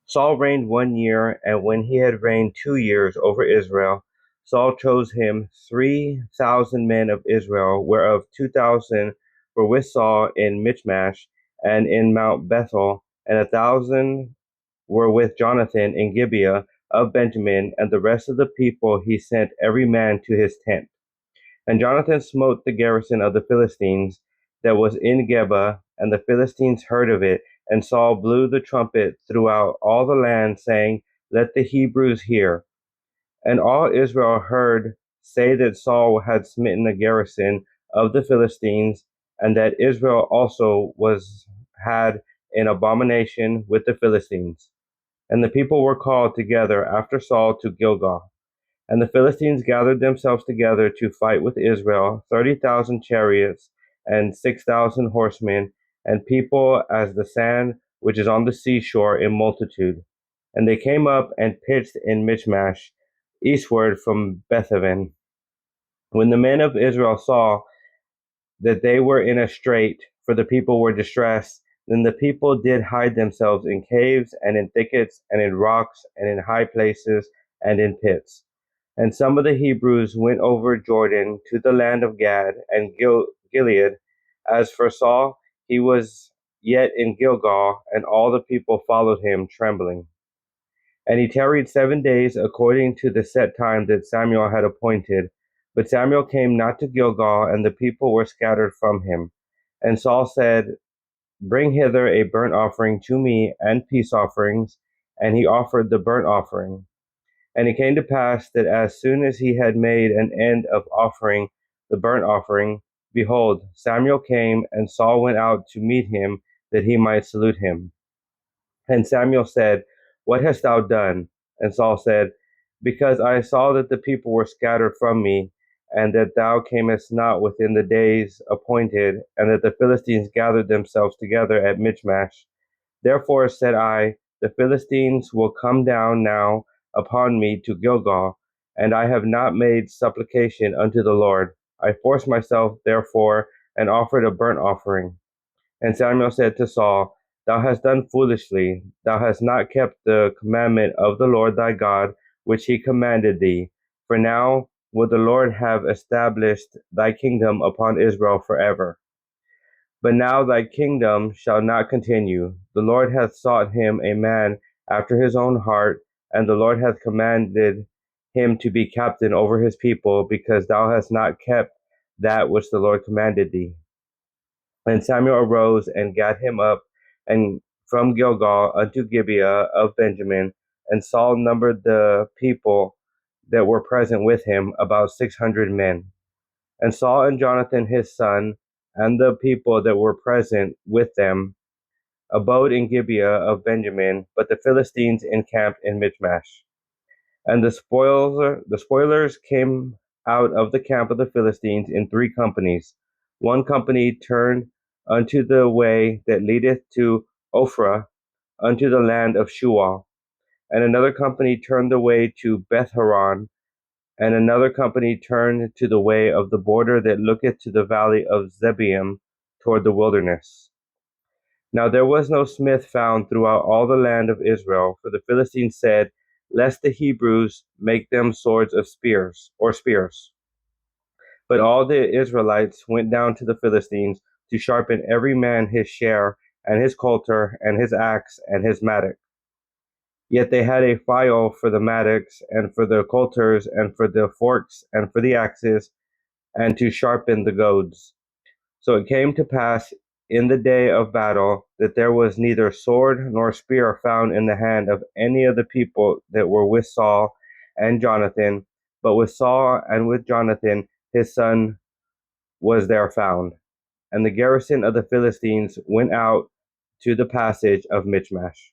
Saul reigned 1 year, and when he had reigned 2 years over Israel, Saul chose him 3,000 men of Israel, whereof 2,000 were with Saul in Michmash and in Mount Bethel, and 1,000 were with Jonathan in Gibeah of Benjamin, and the rest of the people he sent every man to his tent. And Jonathan smote the garrison of the Philistines that was in Geba, and the Philistines heard of it. And Saul blew the trumpet throughout all the land, saying, Let the Hebrews hear. And all Israel heard say that Saul had smitten the garrison of the Philistines, and that Israel also had an abomination with the Philistines. And the people were called together after Saul to Gilgal. And the Philistines gathered themselves together to fight with Israel, 30,000 chariots and 6,000 horsemen, and people as the sand which is on the seashore in multitude. And they came up and pitched in Michmash, eastward from Bethel. When the men of Israel saw that they were in a strait, for the people were distressed, then the people did hide themselves in caves and in thickets and in rocks and in high places and in pits. And some of the Hebrews went over Jordan to the land of Gad and Gilead. As for Saul, he was yet in Gilgal, and all the people followed him trembling. And he tarried 7 days according to the set time that Samuel had appointed. But Samuel came not to Gilgal, and the people were scattered from him. And Saul said, Bring hither a burnt offering to me and peace offerings. And he offered the burnt offering. And it came to pass that as soon as he had made an end of offering the burnt offering, behold, Samuel came, and Saul went out to meet him, that he might salute him. And Samuel said, What hast thou done? And Saul said, Because I saw that the people were scattered from me, and that thou camest not within the days appointed, and that the Philistines gathered themselves together at Michmash. Therefore said I, The Philistines will come down now upon me to Gilgal, and I have not made supplication unto the Lord. I forced myself, therefore, and offered a burnt offering. And Samuel said to Saul, Thou hast done foolishly. Thou hast not kept the commandment of the Lord thy God, which he commanded thee. For now will the Lord have established thy kingdom upon Israel forever. But now thy kingdom shall not continue. The Lord hath sought him a man after his own heart, and the Lord hath commanded him to be captain over his people, because thou hast not kept that which the Lord commanded thee. And Samuel arose and gat him up, and from Gilgal unto Gibeah of Benjamin. And Saul numbered the people that were present with him, about 600 men. And Saul and Jonathan his son, and the people that were present with them, abode in Gibeah of Benjamin, but the Philistines encamped in Michmash. And the spoilers came out of the camp of the Philistines in 3 companies. One company turned unto the way that leadeth to Ophrah, unto the land of Shual. And another company turned the way to Beth-horon, and another company turned to the way of the border that looketh to the valley of Zeboim toward the wilderness. Now there was no smith found throughout all the land of Israel, for the Philistines said, Lest the Hebrews make them swords of spears. But all the Israelites went down to the Philistines to sharpen every man his share, and his coulter, and his axe, and his mattock. Yet they had a file for the mattocks, and for the coulters, and for the forks, and for the axes, and to sharpen the goads. So it came to pass in the day of battle that there was neither sword nor spear found in the hand of any of the people that were with Saul and Jonathan, but with Saul and with Jonathan his son was there found. And the garrison of the Philistines went out to the passage of Michmash.